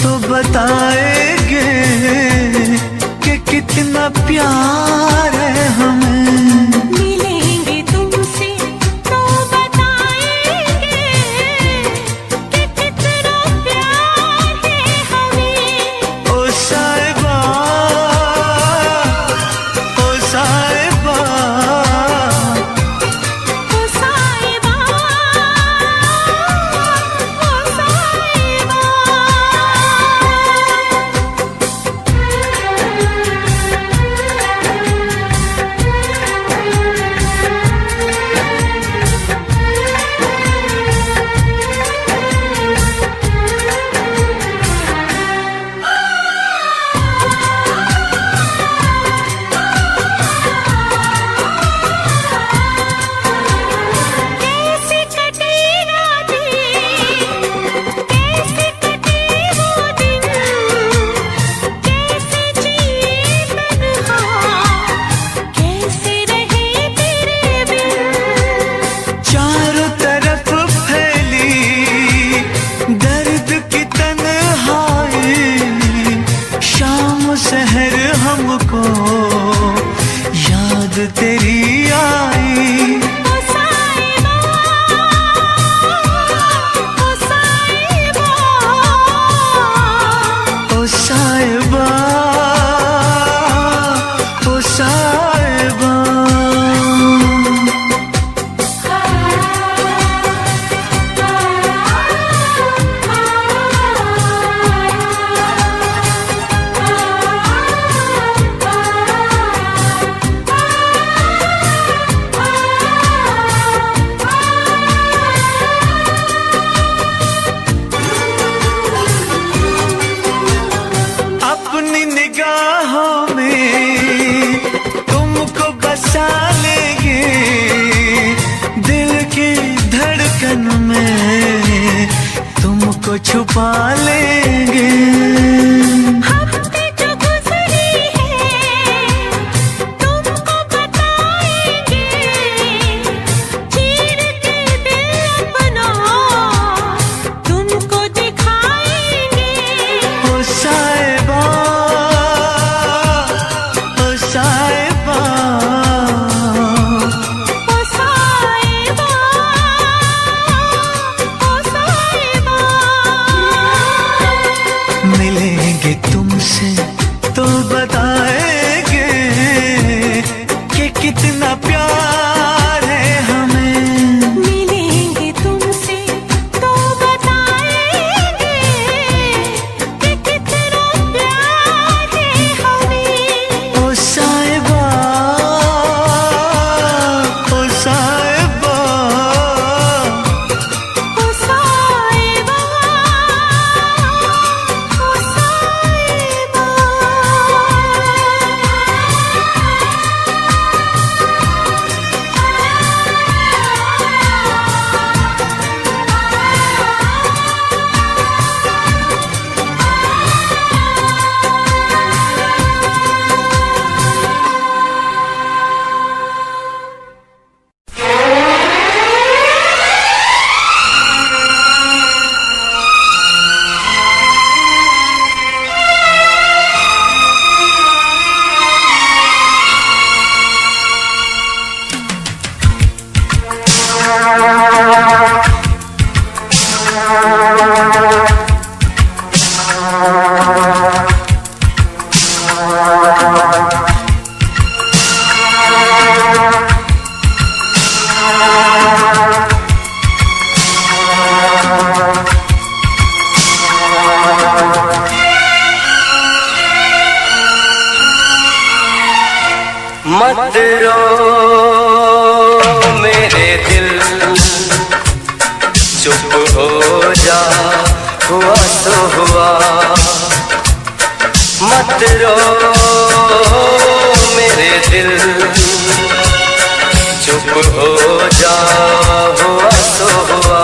तो बताएंगे कि कितना प्यार है हमें। मिलेंगे तुमसे तो बताएंगे कि कितना प्यार है हमें। ओ साहिबा, ओ साहिबा, ओ साहिबा, ओ साहिबा। कैसे कटे रातें, कैसे कटे वो दिन, कैसे जिए तन्हा, कैसे रहे तेरे बिन। चारों तरफ फैली दर्द की तन्हाई, शाम सहर हमको याद तेरी आई। ओ साहिबा, ओ साहिबा, ओ साहिबा, ओ साहिबा। अपनी निगाहों में तुमको बसा लेंगे, दिल की धड़कन में तुमको छुपा लेंगे। हफ्ते जो गुजरी है तुमको बताएंगे, चीर के दिल अपना तुमको दिखाएंगे। ओ साहिबा, ओ साहिबा, ओ साहिबा, ओ साहिबा। मिलेंगे तुमसे तो बताएंगे कि कितना प्यार है हमें। मिलेंगे तुमसे तो बताएंगे कि कितना प्यार है हमें। ओ साहिबा, ओ साहिबा, ओ साहिबा, ओ साहिबा। मत रो मेरे दिल, चुप हो जा, हुआ तो हुआ। मत रो मेरे दिल, चुप हो जा, हुआ तो हुआ।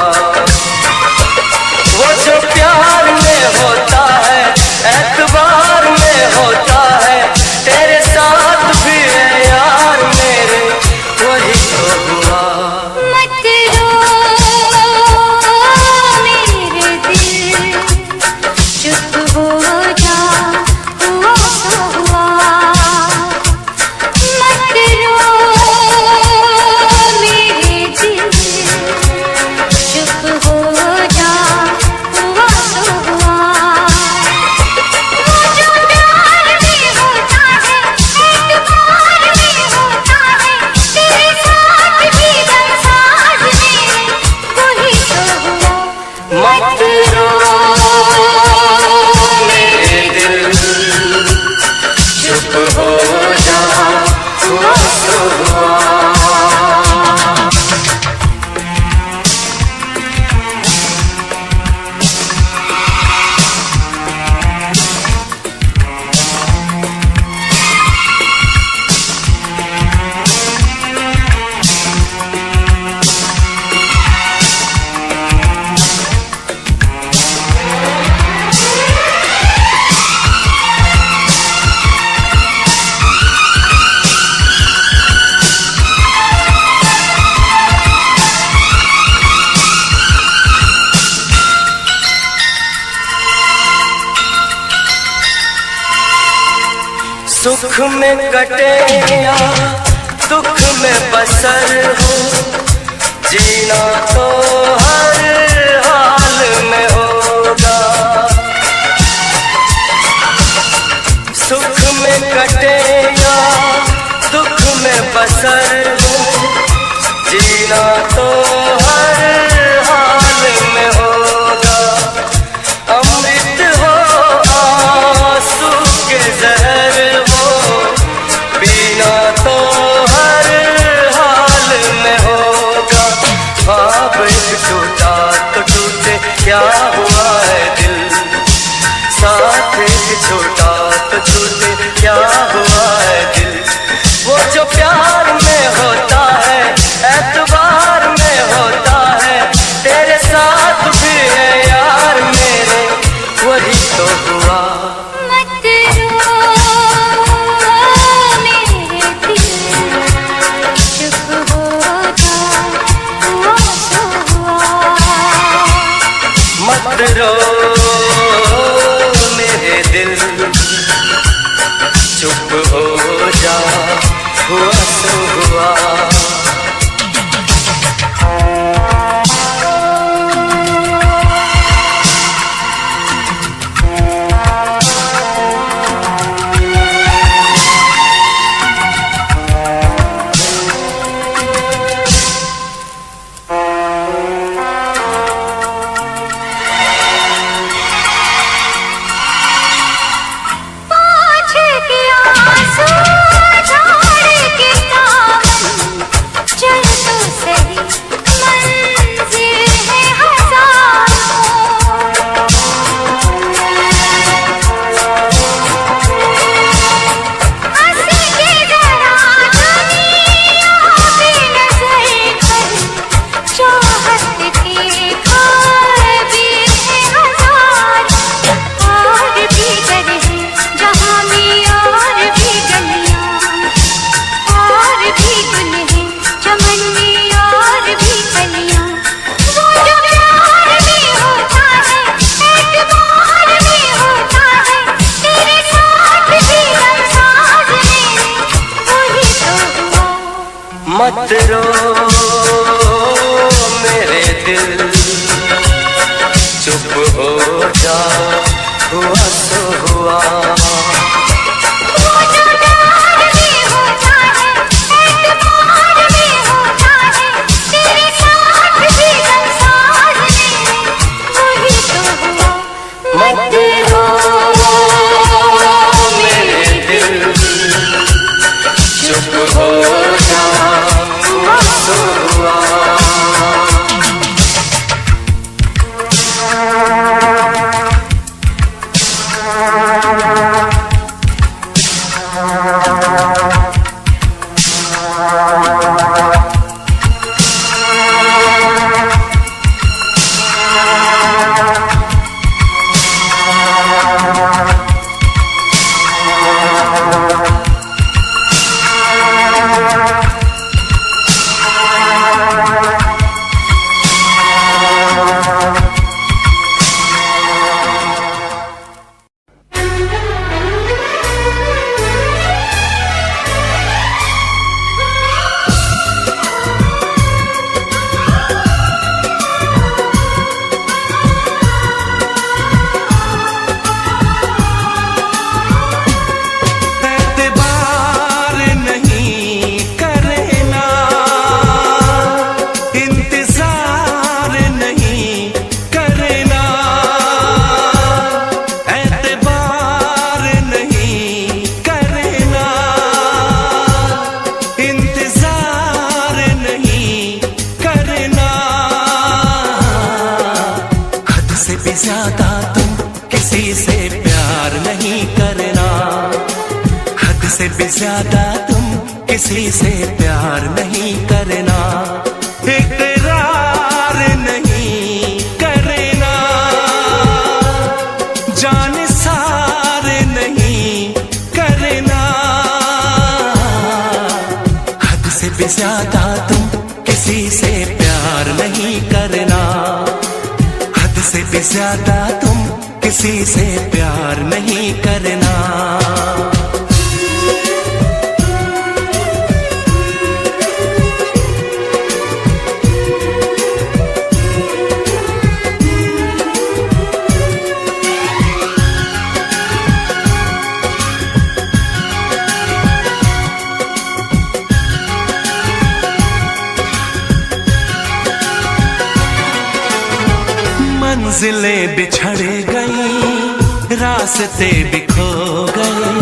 वो जो प्यार में होता है, एतबार में होता है, तेरे साथ भी है यार मेरे, वही तो हुआ। मत रो मेरे दिल, चुप सुख में कटे या दुख में बसर हो, जीना तो हर हाल में होगा। सुख में कटे या दुख में बसर हो, जीना तो हर हाल में होगा। अमृत हो आंसू के जहर हो, पीना तो हर हाल में होगा। ख्वाब एक टूटा तो टूटे क्या हुआ है दिल, साथ एक छोटा तो छूटे क्या हुआ है दिल। वो जो प्यार में होता है, एतबार में होता है, तेरे साथ भी है यार मेरे, वही तो हुआ। मत रो मेरे दिल, चुप हो जा हुआ सो हुआ। मत रो मेरे दिल, चुप हो जा हुआ सो हुआ। मत रो मेरे दिल, चुप हो जा हुआ सो हुआ। ज्यादा तुम किसी से प्यार नहीं करना, हद से भी ज्यादा तुम किसी से प्यार नहीं करना, इकरार नहीं करना, जान सार नहीं करना, हद से भी ज्यादा तुम किसी से प्यार नहीं करना, हद से भी ज्यादा तुम किसी से प्यार नहीं करना। मंजिलें बिछड़ गई, रास्ते बिखो गए,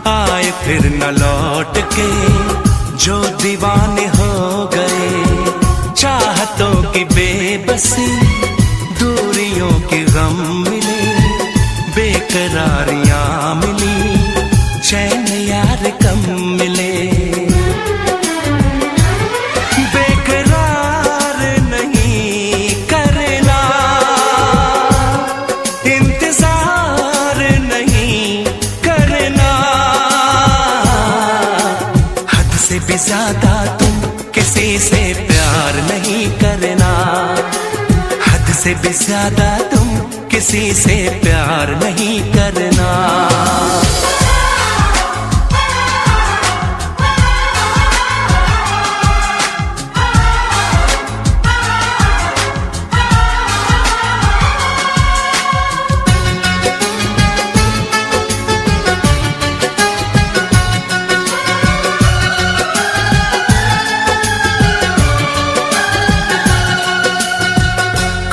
आए फिर न लौट के जो दीवाने हो गए। चाहतों की बेबसी, दूरियों के गम मिले, बेकरारियां मिली, चैन यार कम मिले। बेकरार नहीं करना, इंतजार नहीं करना, हद से भी ज्यादा तुम किसी से प्यार नहीं करना, हद से भी ज्यादा तुम किसी से प्यार नहीं करना।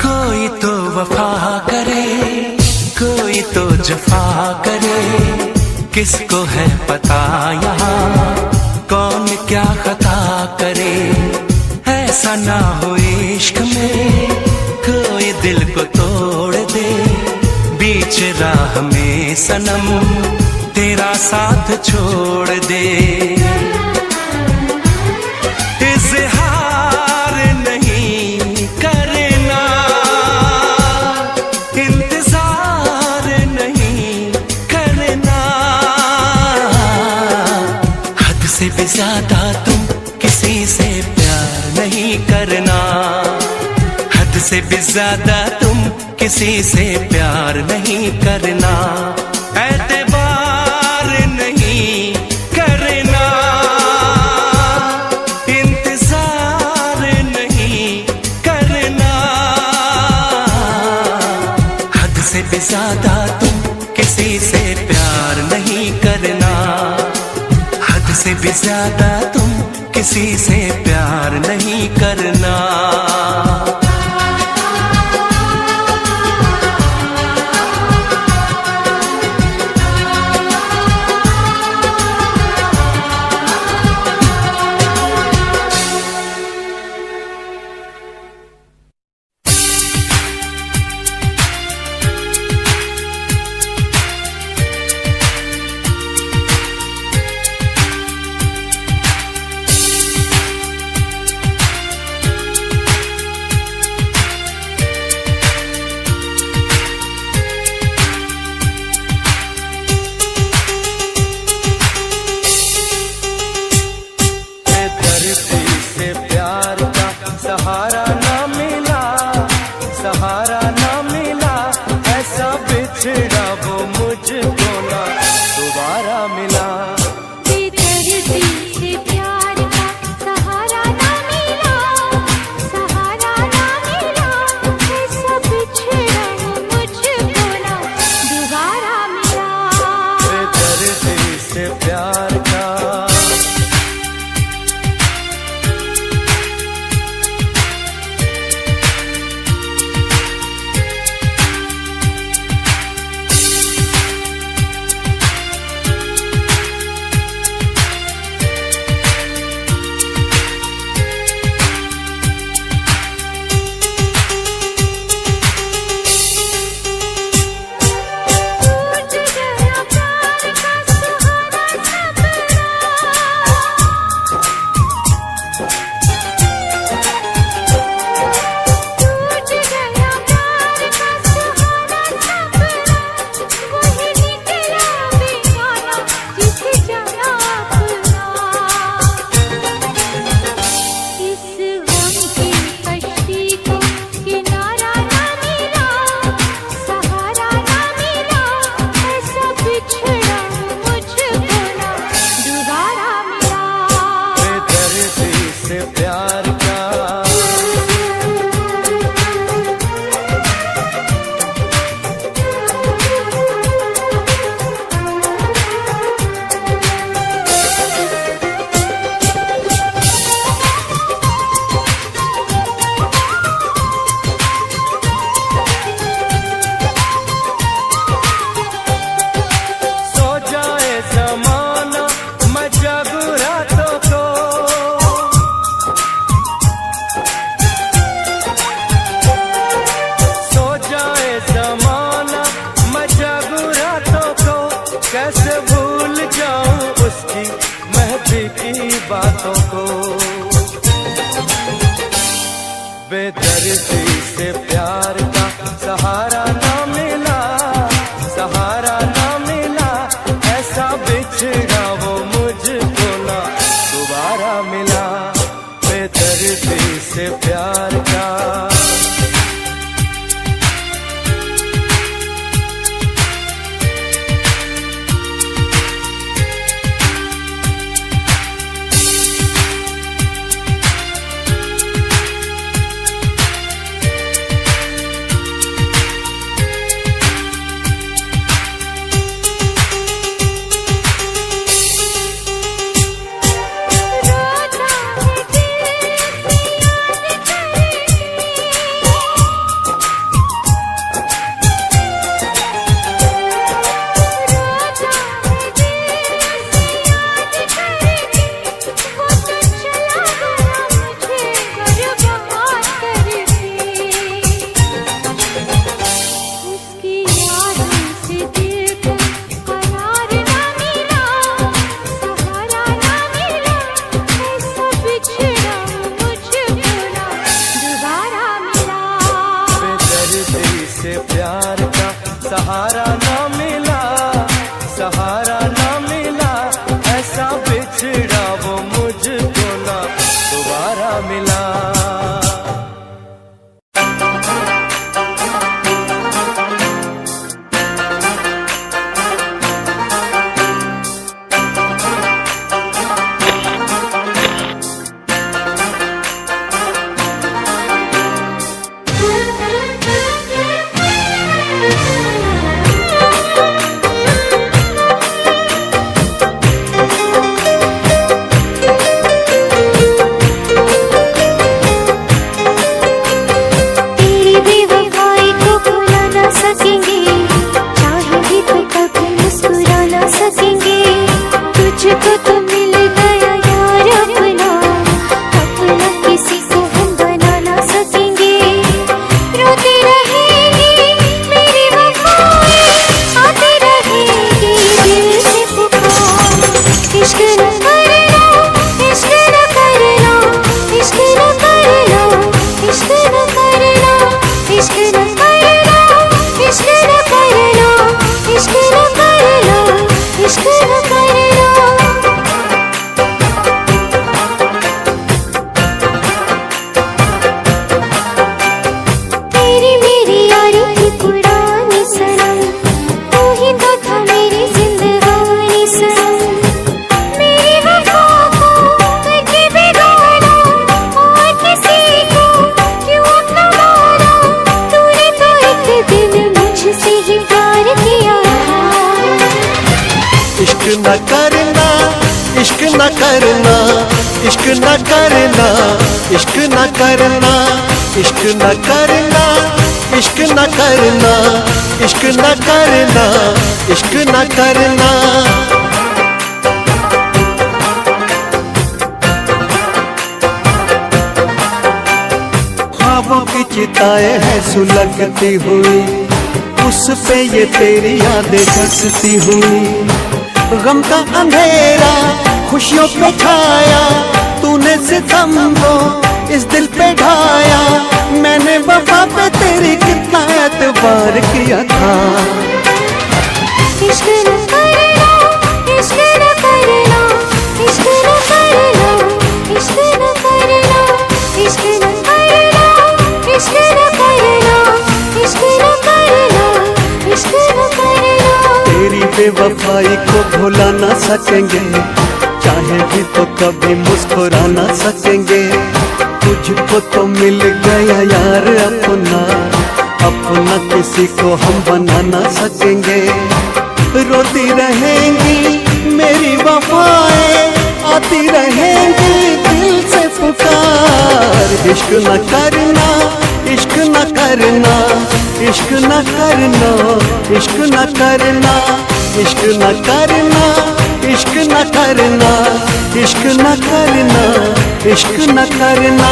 कोई तो वफा करे, कोई तो जफा करे, किसको है पता यहाँ कौन क्या खता करे। ऐसा ना हो इश्क में कोई दिल को तोड़ दे, बीच राह में सनम तेरा साथ छोड़ दे। इज़हार नहीं करना, इंतजार नहीं करना, हद से भी ज्यादा तुम किसी से प्यार नहीं करना, हद से भी ज्यादा तुम किसी से प्यार नहीं करना। एतबार नहीं करना, इंतजार नहीं करना, हद से भी ज्यादा तुम किसी से प्यार नहीं करना, हद से भी ज्यादा तुम किसी से प्यार नहीं करना। सहारा ना मिला, सहारा ना मिला, ऐसा बिछड़ा वो मुझको ना दोबारा मिला। बेदर्दी से प्यार का सहारा ना मिला, सहारा ना मिला, ऐसा बिछड़ा वो मुझको ना दोबारा मिला। बेदर्दी से प्यार का टूट गया प्यार का सुहाना सब कैसे भूल जाऊं उसकी मेहंदी की बातों को। बेदर्दी से प्यार का सहारा ना मिला, सहारा ना मिला, ऐसा बिछड़ा वो मुझको ना दोबारा मिला। बेदर्दी से प्यार का सहारा ना मिला, सहारा ना मिला, ऐसा बिछड़ा वो मुझको ना दोबारा मिला। न करना, इश्क न करना, इश्क न करना, इश्क न करना, इश्क न करना, इश्क न करना, इश्क न करना, इश्क न करना। ख्वाबों की चिताएं हैं सुलगती हुई, उस पे ये तेरी यादें जगती हुई। गम का अंधेरा खुशियों पे छाया, तूने सितम को इस दिल पे ढाया। मैंने वफा पे तेरी कितना एतबार किया था। इश्क न करना, इश्क न करना, इश्क न करना, इश्क न करना, इश्क न करना, इश्क न करना, इश्क न करना, इश्क न करना। तेरी बेवफाई को भुला ना सकेंगे, चाहे भी तो कभी मुस्कुरा ना सकेंगे। तुझको तो मिल गया यार अपना, अपना किसी को हम बना ना सकेंगे। रोती रहेंगी मेरी वफाएं, आती रहेंगी दिल से पुकार। इश्क न करना, इश्क न करना, इश्क न करना, इश्क न करना, इश्क न करना, इश्क न करना, इश्क न करना, इश्क न करना।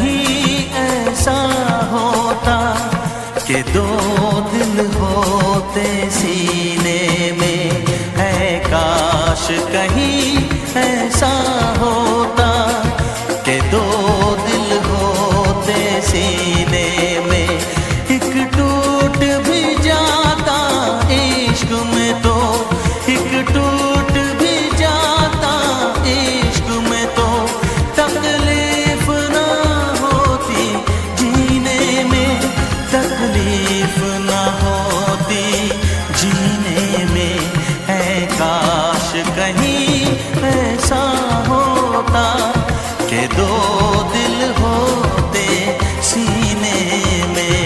कहीं ऐसा होता कि दो दिल होते सीने में, है काश कहीं ऐसा होता कि दो दिल होते सीने में। एक टूट भी जाता इश्क में तो, एक टूट भी जाता इश्क में तो, तकलीफ ना होती जीने में, तकलीफ ना होती जीने में। है काश कहीं ऐसा होता कि दो दिल होते सीने में।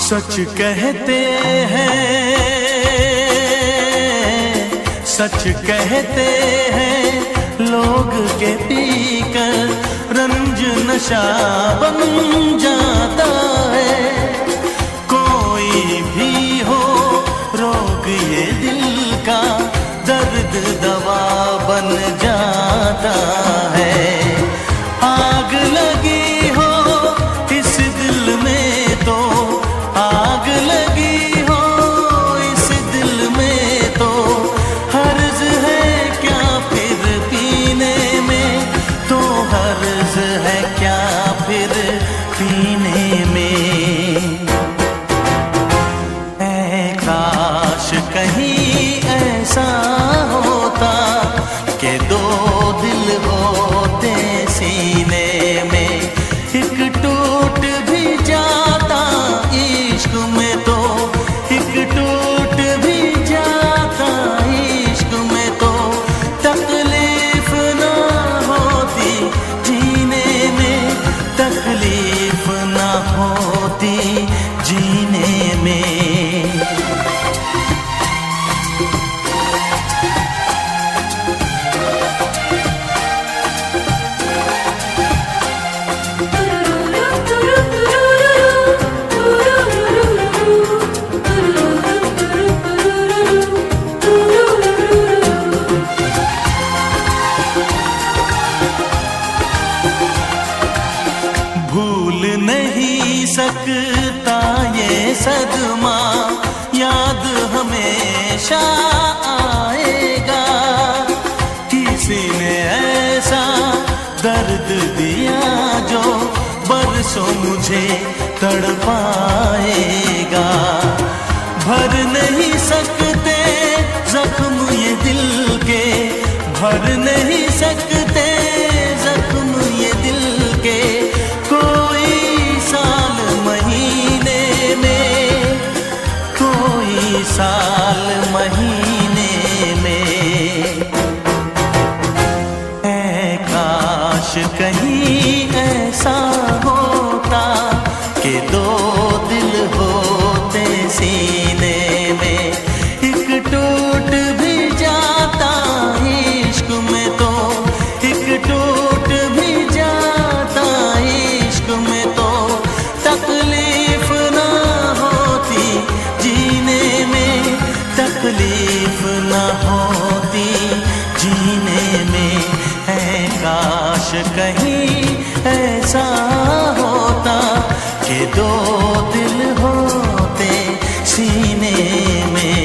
सच कहते हैं, सच कहते हैं लोग के पीकर रंज नशा बन जाता है। कोई भी हो रोग ये दिल का, दर्द दवा बन जाता है। आग लगी हो इस दिल में तो, आग लगी हो इस दिल में तो, हर्ज है क्या फिर पीने में, तो हर्ज है क्या फिर पीने में। ऐ काश कहीं ऐसा होता कि दो दिल होते सीने में। एक टूट भी जाता इश्क में तो, एक टूट भी जाता इश्क में तो, तकलीफ ना होती जीने में, तकलीफ ना होती जीने में। भूल नहीं सकता ये सदमा, याद हमेशा आएगा। किसी ने ऐसा दर्द दिया जो बरसों मुझे तड़पाएगा। भर नहीं सकते जख्म ये दिल के, भर नहीं सकते जख्म ये दिल के, कोई साल महीने में, कोई साल महीने में। ऐ काश कहीं ऐसा होता कि दो दिल होते सीने में। एक टूट भी जाता इश्क में तो, एक टूट भी जाता इश्क में तो, तकलीफ ना होती जीने में, तकलीफ ना होती जीने में। है काश कहीं ऐसा होता कि दो दिल होते सीने में।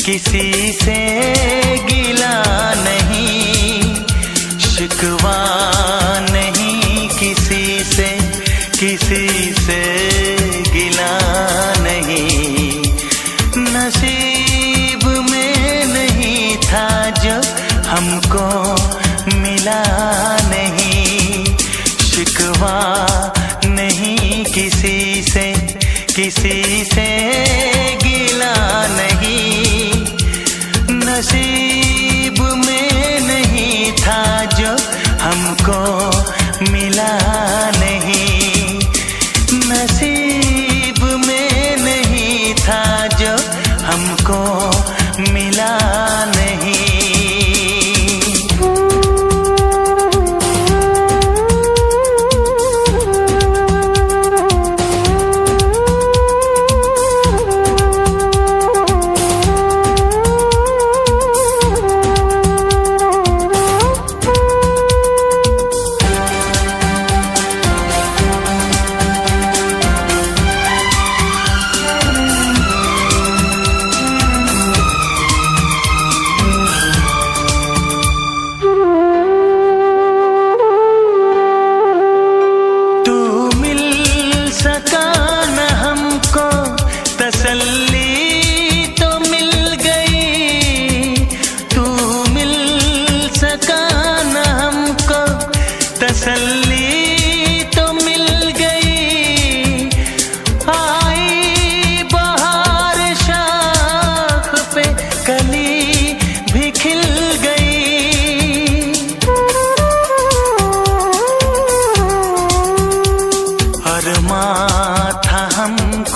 किसी से गिला नहीं, शिकवा नहीं किसी से गिला नहीं। नसीब में नहीं था जो हमको मिला नहीं, शिकवा नहीं किसी से गिला नहीं। नसीब में नहीं था जो हमको मिला नहीं, नसीब में नहीं था जो हमको मिला नहीं।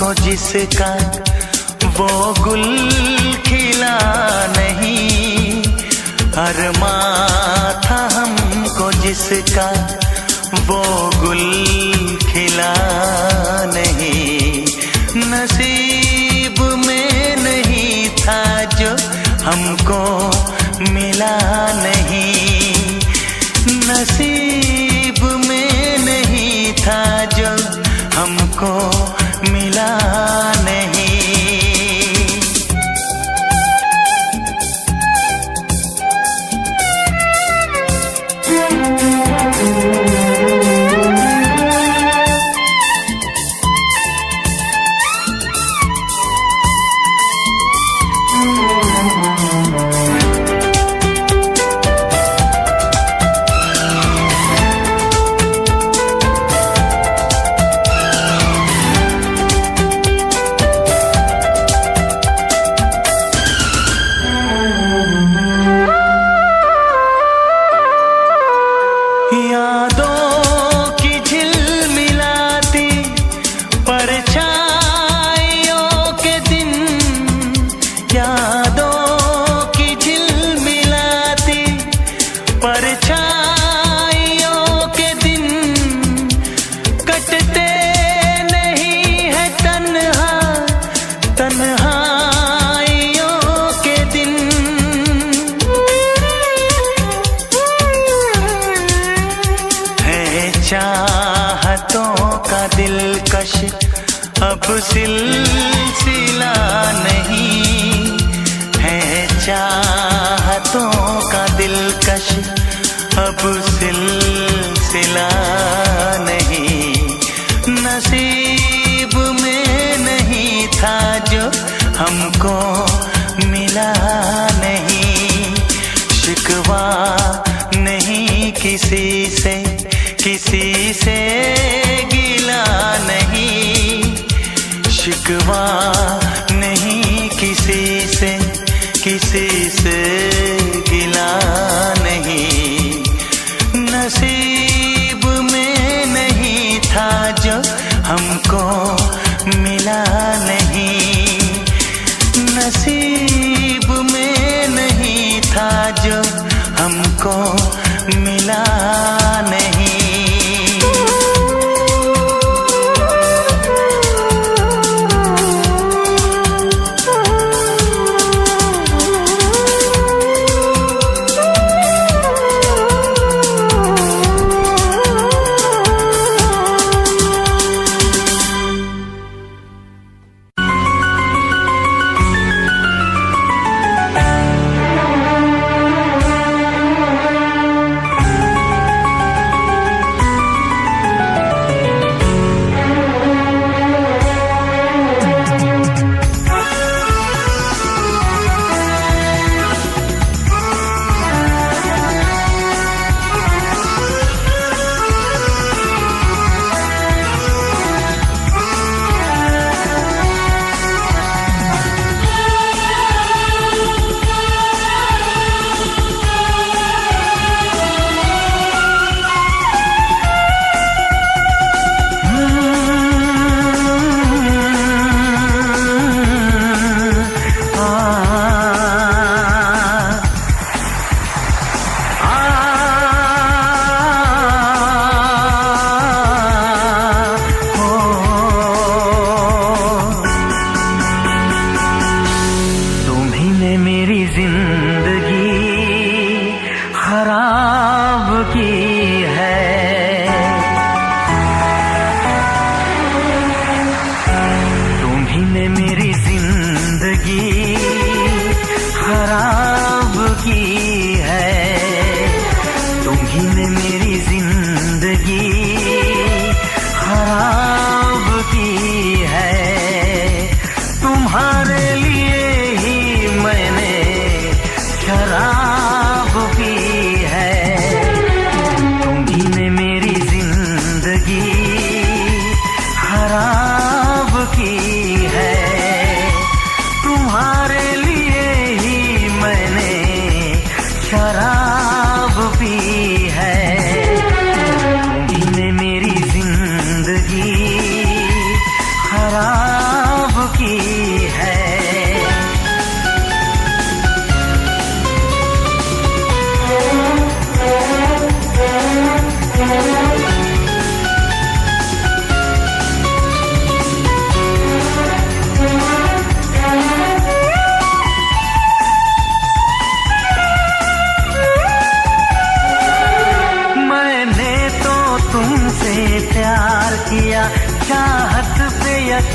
हमको जिसका वो गुल खिला नहीं, अरमां था हमको जिसका वो गुल खिला नहीं, नसीब में नहीं था जो हमको मिला नहीं, नसीब में नहीं था जो हमको मिला नहीं। यादों की झिलमिलाती परछाइयों के दिन, यादों की झिलमिलाती परछाइयों के दिन, कटते नहीं है तन्हा तन्हाइयों के दिन, चाहतों का दिलकश अब सिलसिला नहीं है, चाहतों का दिलकश अब सिलसिला नहीं, नसीब में नहीं था जो हमको मिला नहीं, शिकवा नहीं किसी से गिला नहीं, शिकवा नहीं किसी से गिला नहीं, नसीब में नहीं था जो हमको मिला नहीं, नसीब में नहीं था जो हमको मिला नहीं।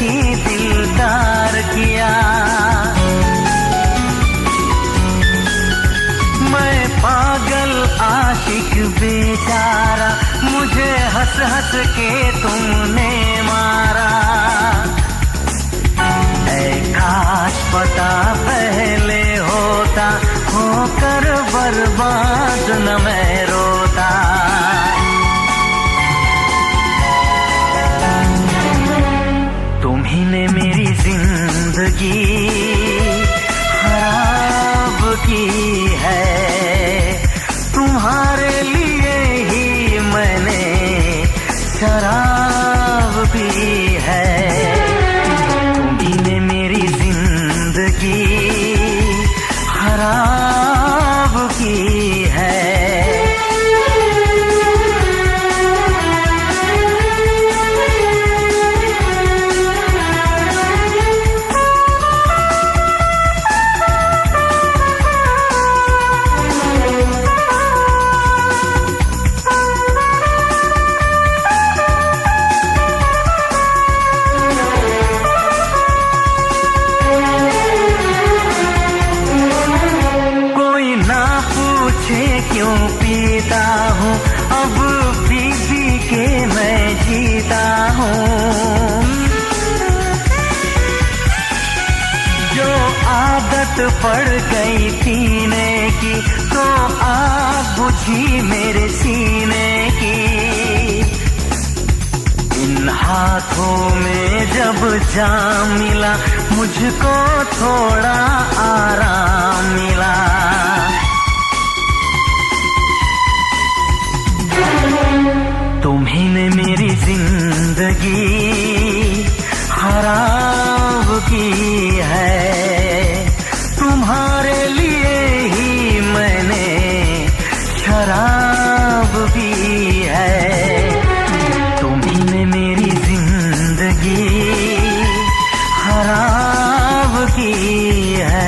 ही दिलदार किया। मैं पागल आशिक बेचारा, मुझे हंस हंस के तुमने मारा। काश पता पहले होता, होकर बर्बाद न मैं रोता। तुम्ही ने मेरी जिंदगी खराब की है, तुम्हारे लिए ही मैंने शराब पी है। खराब की है। क्यों पीता हूँ अब पी पी के मैं जीता हूँ। जो आदत पड़ गई पीने की, तो आग बुझी मेरे सीने की। इन हाथों में जब जाम मिला, मुझको थोड़ा आराम मिला। तुम्ही ने मेरी जिंदगी खराब की है, तुम्हारे लिए ही मैंने शराब पी है। तुम्ही ने मेरी जिंदगी खराब की है।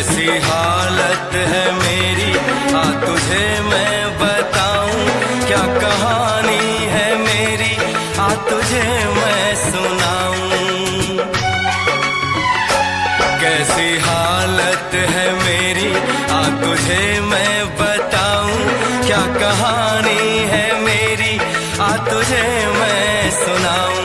कैसी हालत है मेरी, आ तुझे मैं बताऊं, क्या कहानी है मेरी, आ तुझे मैं सुनाऊं। कैसी हालत है मेरी, आ तुझे मैं बताऊं, क्या कहानी है मेरी, आ तुझे मैं सुनाऊं।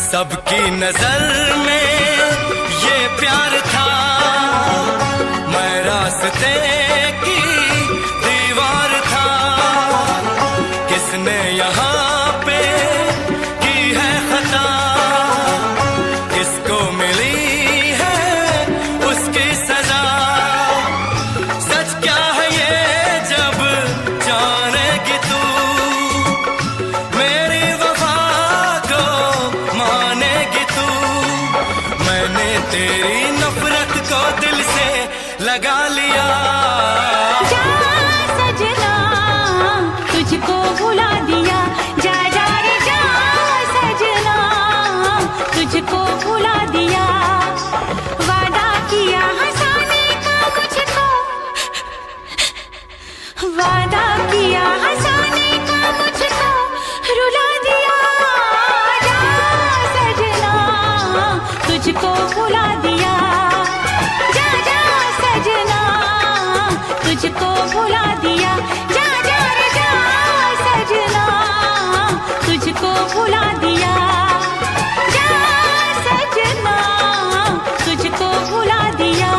सबकी नजर में ये प्यार था, मैं रास्ते की दीवार था। किसने यहाँ पे की है खता, किसको मिली है उसकी सजा। सच क्या है ये जब जानेगी तू, मेरी वफा को मानेगी तू। मैंने तेरी नफरत को दिल से लगा लिया। जा सजना तुझको भुला दिया, जा जा रे जा सजना तुझको भुला दिया। वादा किया हंसाने का मुझको, वादा किया हंसाने का मुझको रुला दिया। जा सजना तुझको भुला दिया, जा जा सजना तुझको भुला दिया। जा जा रे जा सजना तुझको भुला दिया, जा सजना तुझको भुला दिया।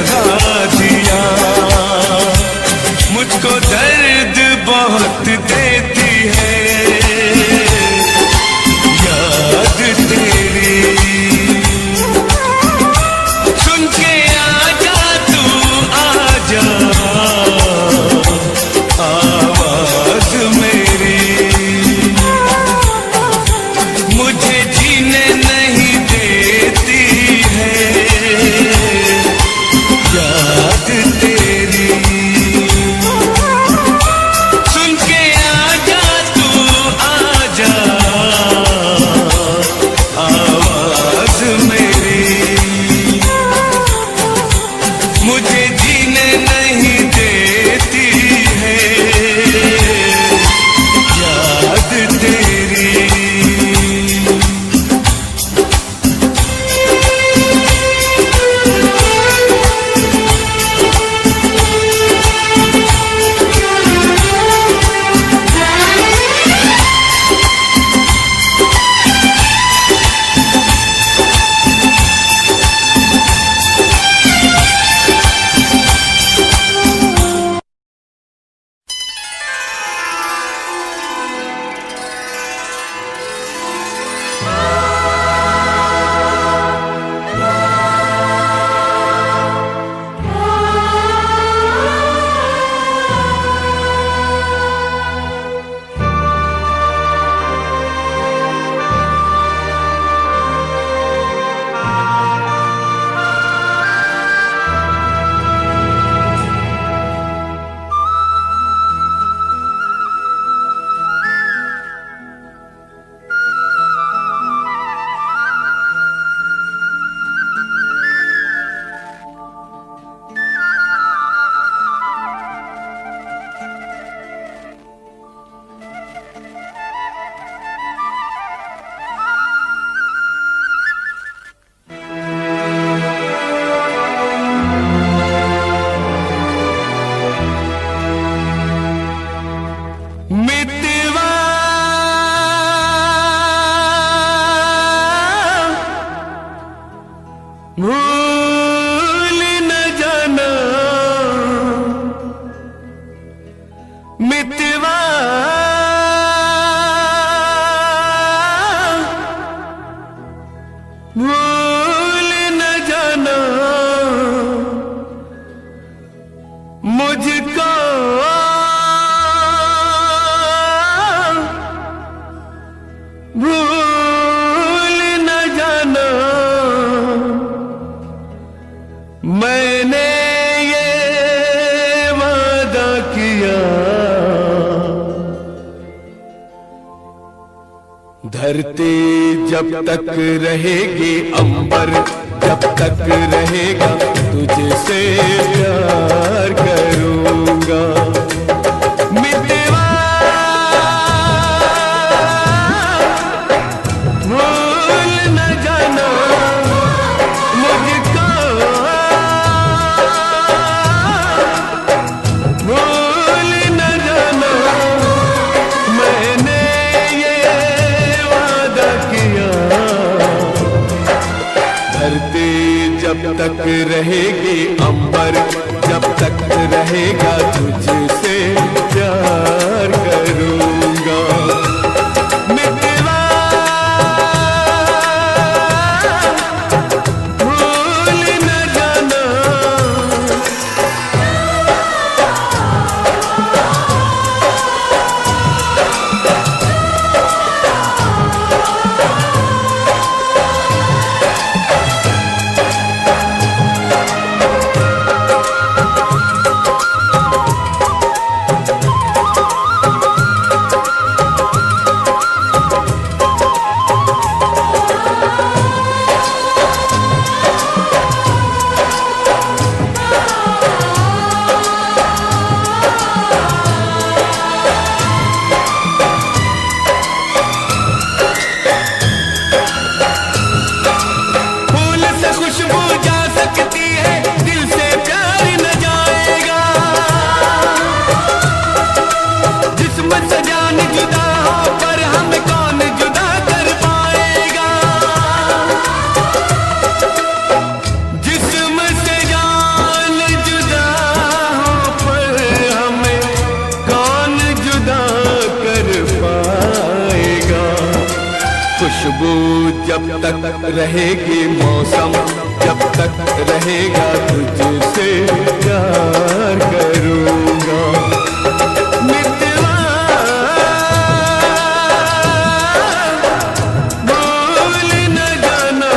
जगा दिया। मुझको दर्द बहुत देती है याद तेरी। सुन के आजा तू आजा आवाज मेरी। मुझे जीने नहीं देती है याद तेरी। सुन के आजा तू आजा आवाज मेरी। मुझे जीने नहीं देती है याद तेरी। मितवा भूल न जाना। मितवा भूल न जाना। मुझको भूल न जाना। मैंने ये वादा किया धरती जब तक रहेगी, अंबर जब तक रहेगा, तुझसे प्यार करूंगा। मितवा भूल न जाना। मुझको भूल न जाना। मैंने ये वादा किया धरती जब तक रहेगी, अंबर जब तक रहेगा, तुझसे प्यार करूंगा। मितवा भूल न जाना। जब तक रहेगी मौसम, जब तक रहेगा तुझसे प्यार करूँगा। मितवा भूल न जाना,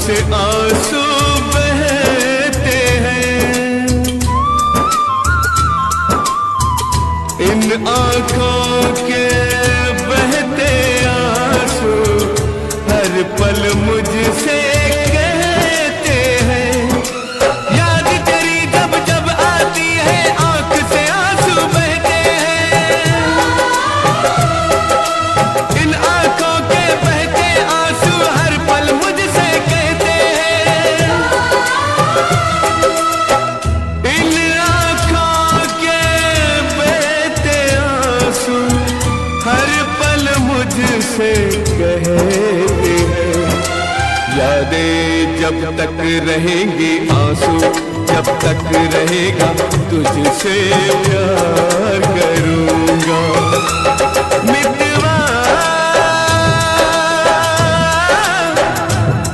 से आंसू बहते हैं, इन आँखों के बहते आंसू हर पल मुझसे कहते हैं। याद तेरी जब जब आती है, आँख से आंसू बहते हैं, इन आँखों के बहते आंसू हर पल मुझसे कहते हैं। इन आँखों के बहते आंसू हर पल मुझसे कहते हैं। यादें जब तक रहेंगी आंसू, जब तक रहेगा तुझसे प्यार करूँगा। मितवा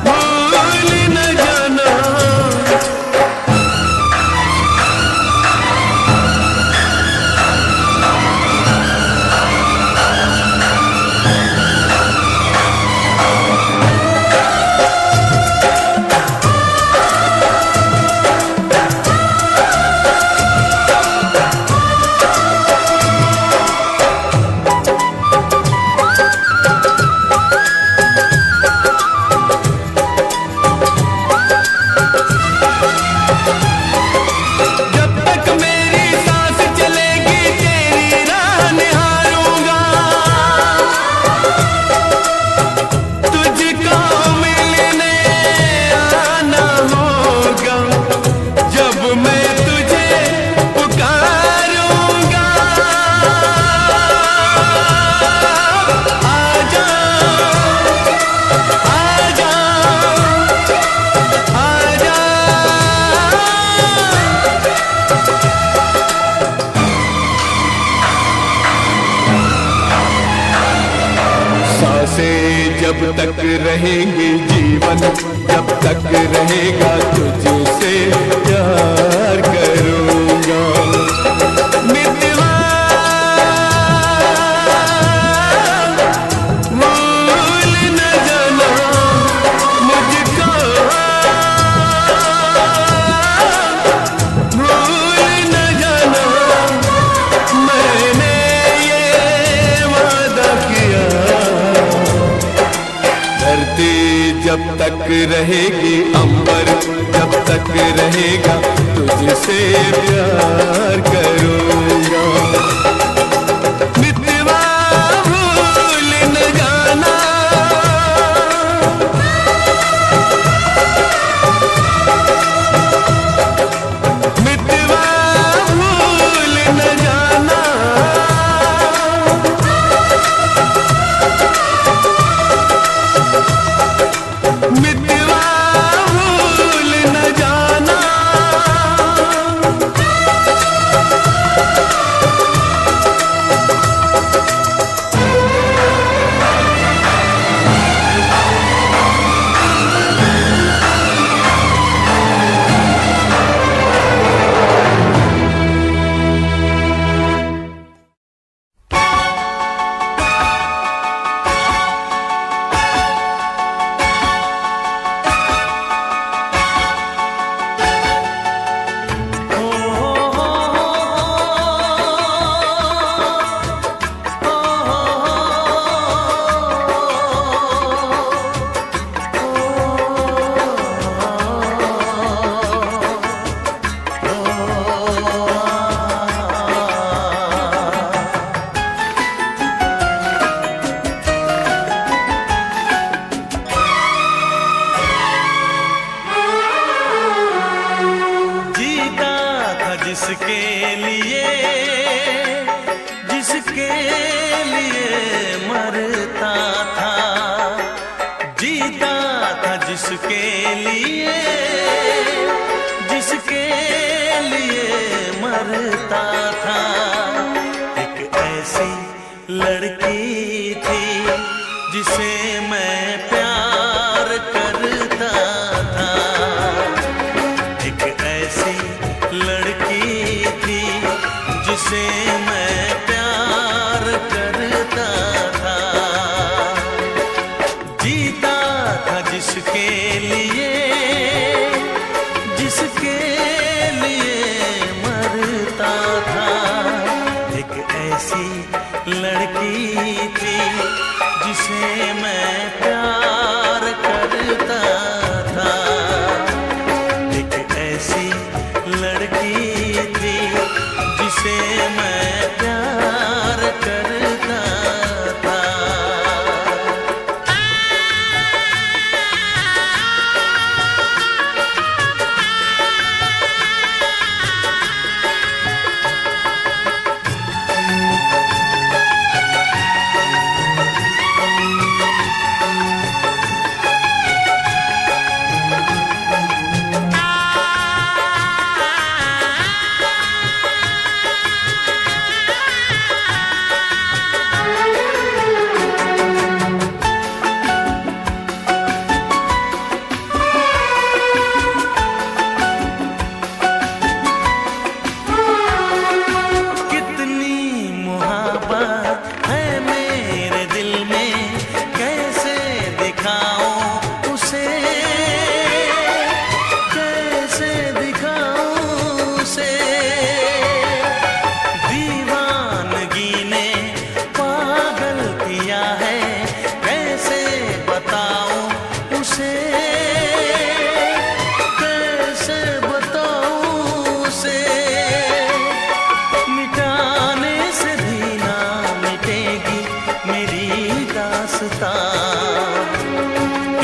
भूल न जाना, जब तक रहेंगे जीवन, जब तक रहेगा तुझसे प्यार करूँगा। मितवा भूल न जाना मुझको, भूल न जाना मैंने ये वादा किया। धरती जब तक रहेगी, अंबर जब तक रहेगा तुझसे प्यार करूँगा। मितवा भूल न जाना, मितवा भूल न जाना, मितवा भूल न जाना। जिसके लिए मरता था। एक ऐसी लड़की थी जिसे मैं प्यार करता था। एक ऐसी लड़की थी जिसे मैं प्यार करता था। जीता था जिसके लिए मरता था। एक ऐसी लड़की थी जिसे मैं प्यार करता था। एक ऐसी लड़की थी जिसे मैं प्यार करता था।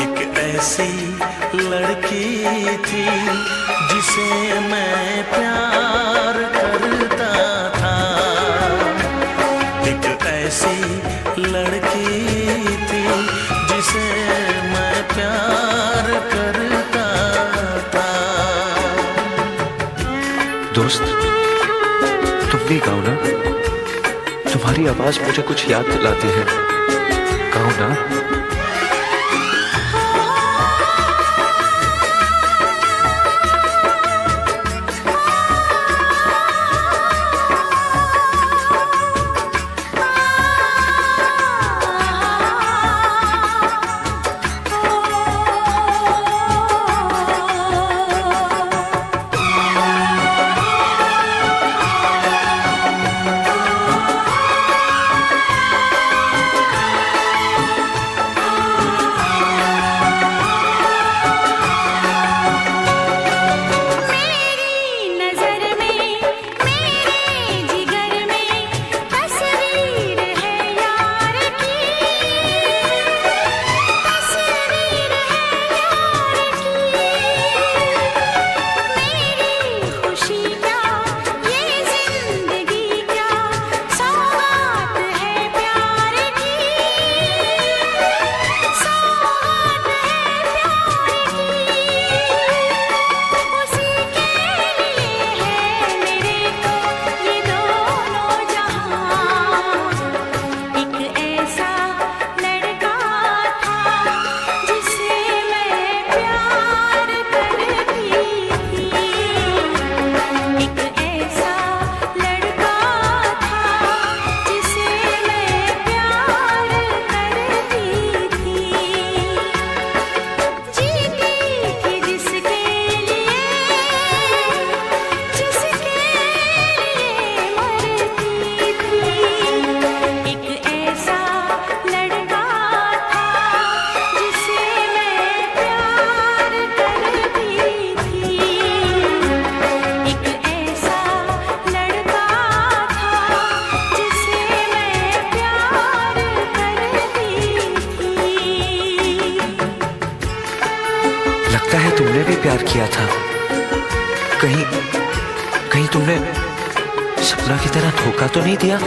एक ऐसी लड़की थी जिसे मैं प्यार करता था। एक ऐसी लड़की थी जिसे मैं प्यार करता था। दोस्त, तुम भी गाओ ना। तुम्हारी आवाज मुझे कुछ याद दिलाती है। गाओ ना। लगता है तुमने भी प्यार किया था। कहीं तुमने सपना की तरह धोखा तो नहीं दिया?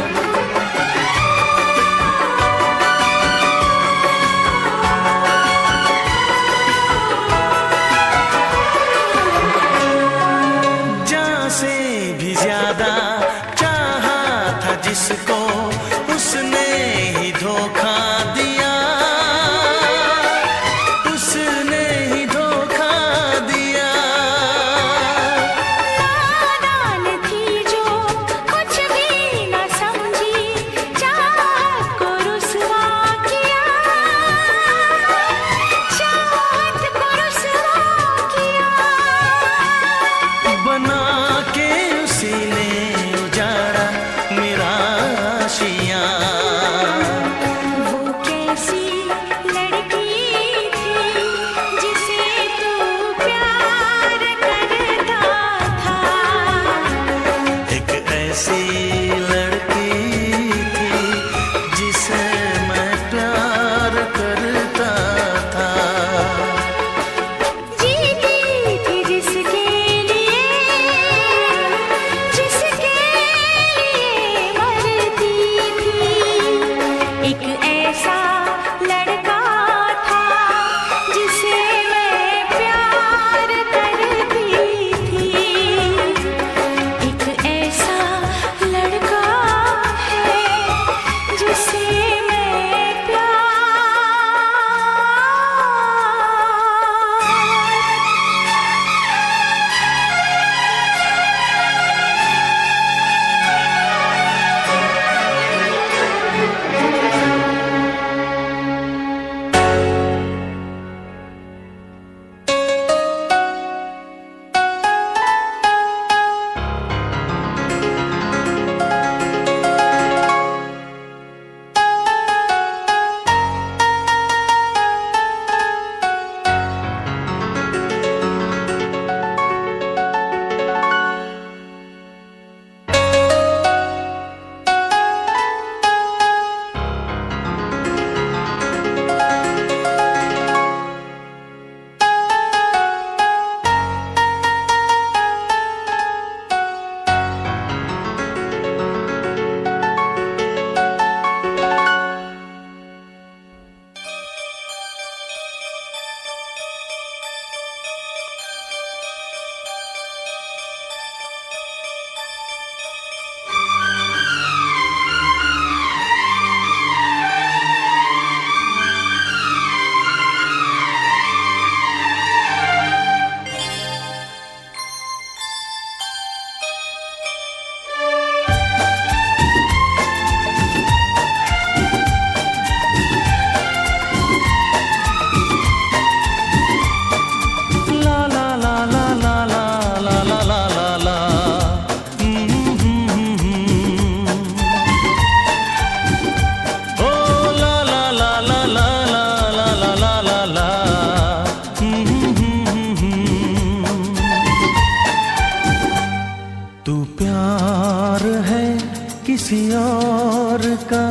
किसी और का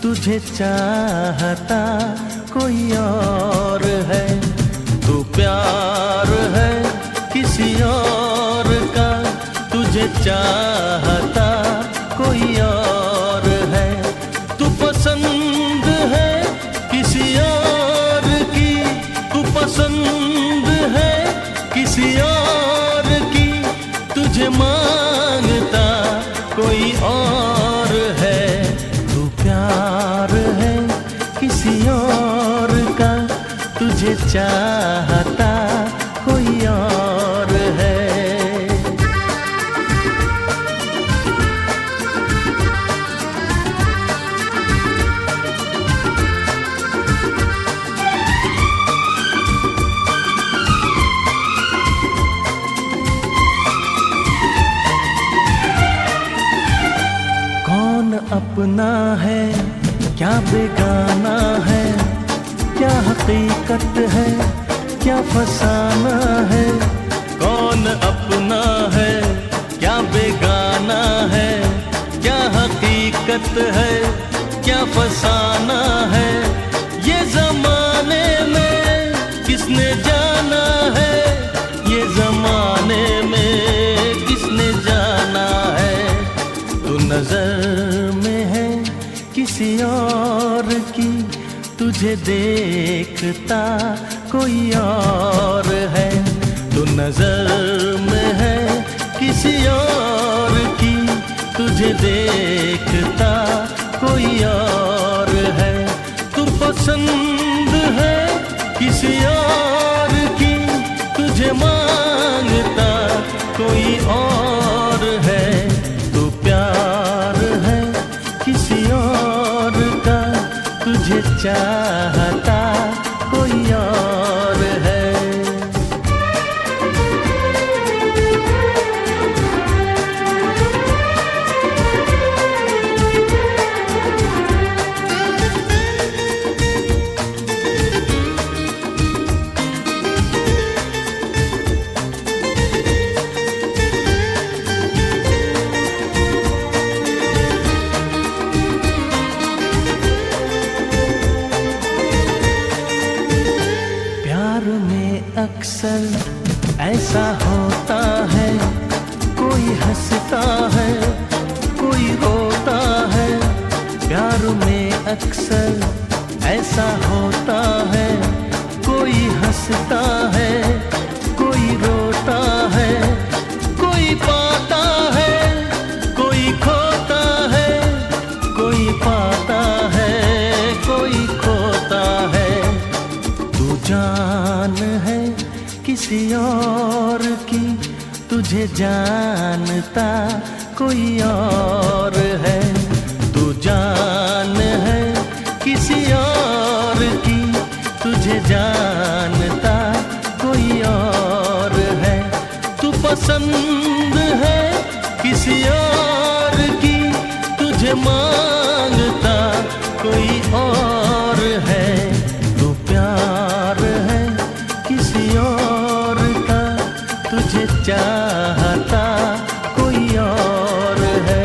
तुझे चाहता कोई और है। तू प्यार है किसी और का तुझे चाहता कोई और है। तू पसंद है किसी और की, तू पसंद है किसी और की, तुझे मांगता कोई और है। तू प्यार है किसी और का तुझे चाहता कोई और है। कौन अपना है क्या बेगाना है, क्या हकीकत है क्या फसाना है। कौन अपना है क्या बेगाना है, क्या हकीकत है क्या फसाना है। ये जमाने में किसने जाना है, ये जमाने में किसने जाना है। तू नजर में है किसी और की, तुझे देखता कोई और है। तू नजर में है किसी और की, तुझे देखता कोई और है। तू पसंद है किसी और की, तुझे मांगता कोई और है। तू प्यार है किसी और का तुझे चाहता कोई और है। अक्सर ऐसा होता है, कोई हंसता है कोई रोता है। प्यार में अक्सर ऐसा होता है, कोई हंसता है कोई रोता है। कोई पाता है कोई खोता है, कोई पाता है कोई खोता है। तू जान है किसी और की, तुझे जानता कोई और है। तू जान है किसी और की, तुझे जानता कोई और है। तू पसंद है किसी और की, तुझे मांगता कोई और है। तू प्यार है किसी और का, तुझे चाहता कोई और है।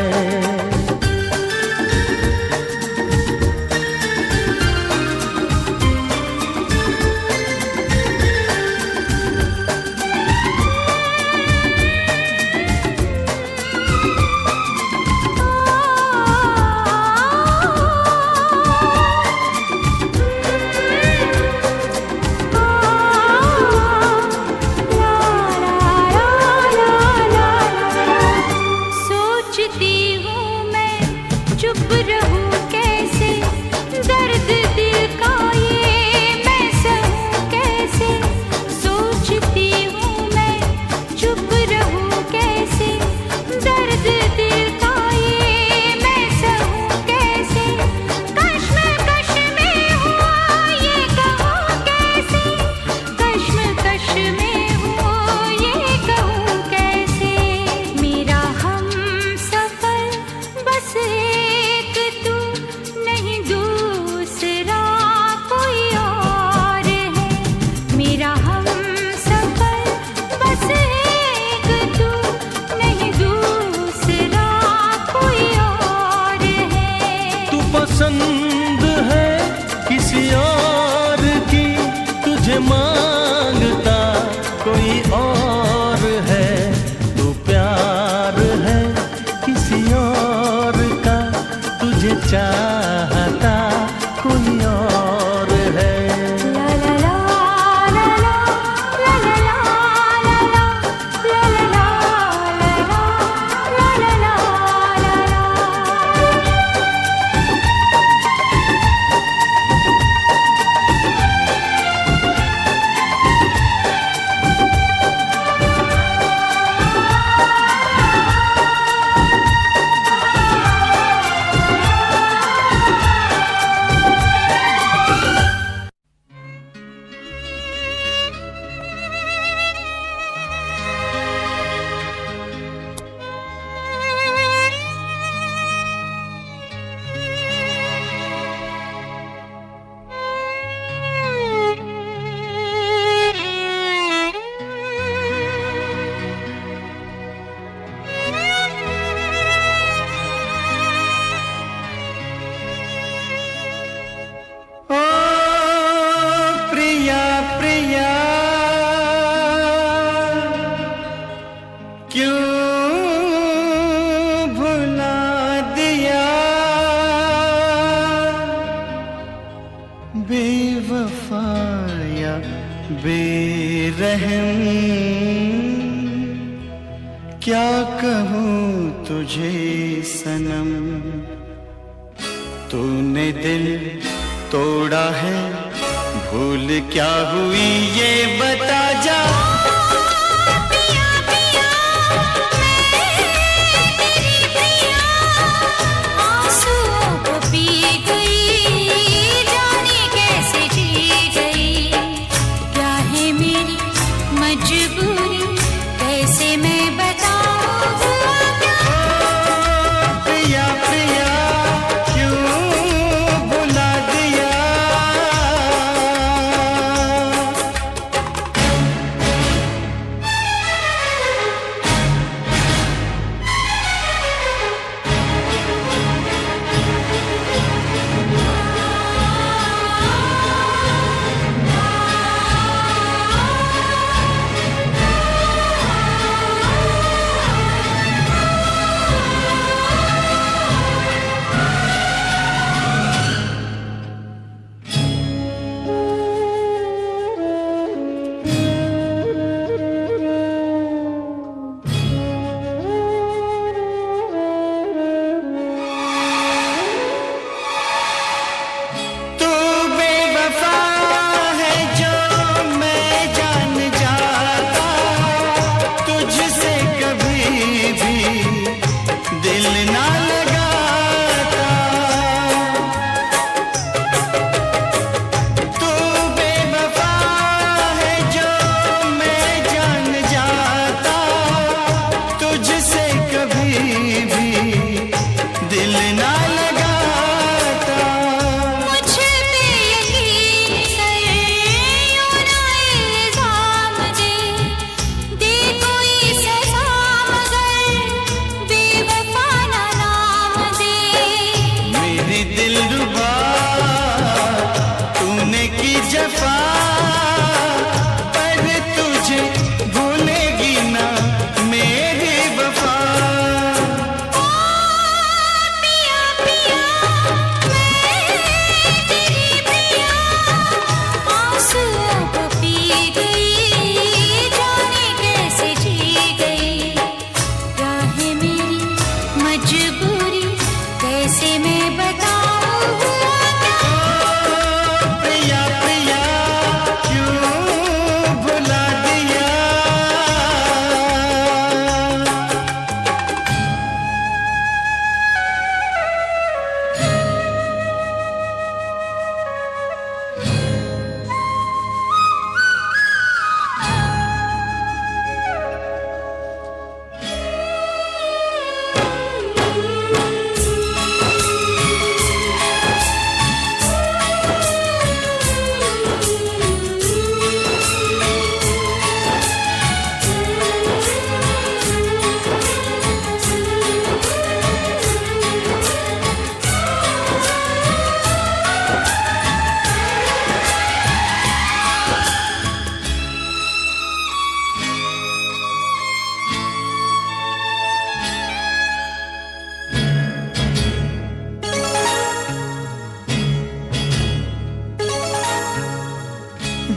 बेरहम क्या कहूँ तुझे सनम, तूने दिल तोड़ा है, भूल क्या हुई ये बता जा। पिया पिया मैं तेरी पिया, आंसुओं को पी गई, जाने कैसे जी गई। क्या है मेरी मजबूरी, कैसे मैं बताऊं हुआ क्या। प्रिया प्रिया क्यों भुला दिया।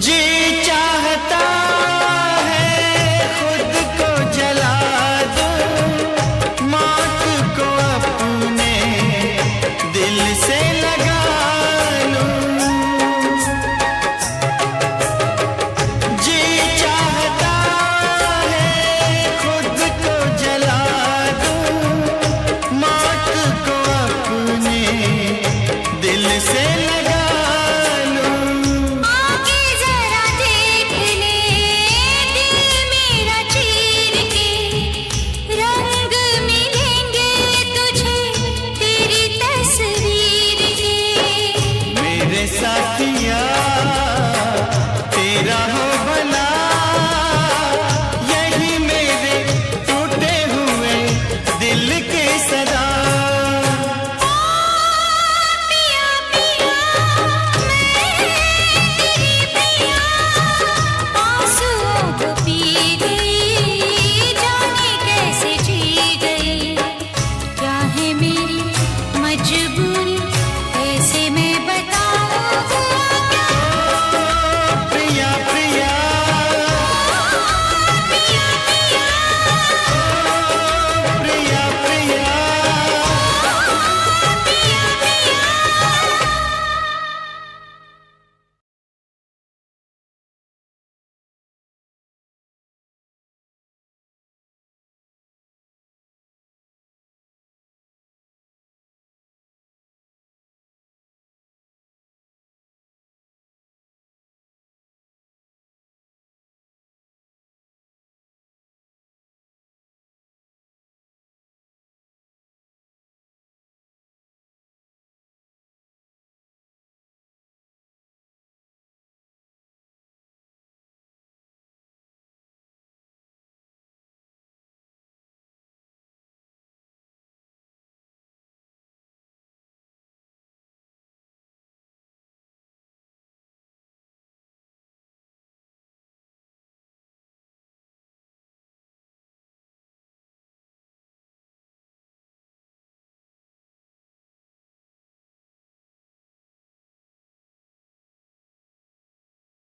जी चाहता है खुद को जला दूं, मौत को अपने दिल से लगा लूं। जी चाहता है खुद को जला दूं, मौत को अपने दिल से लगा साथिया तेरा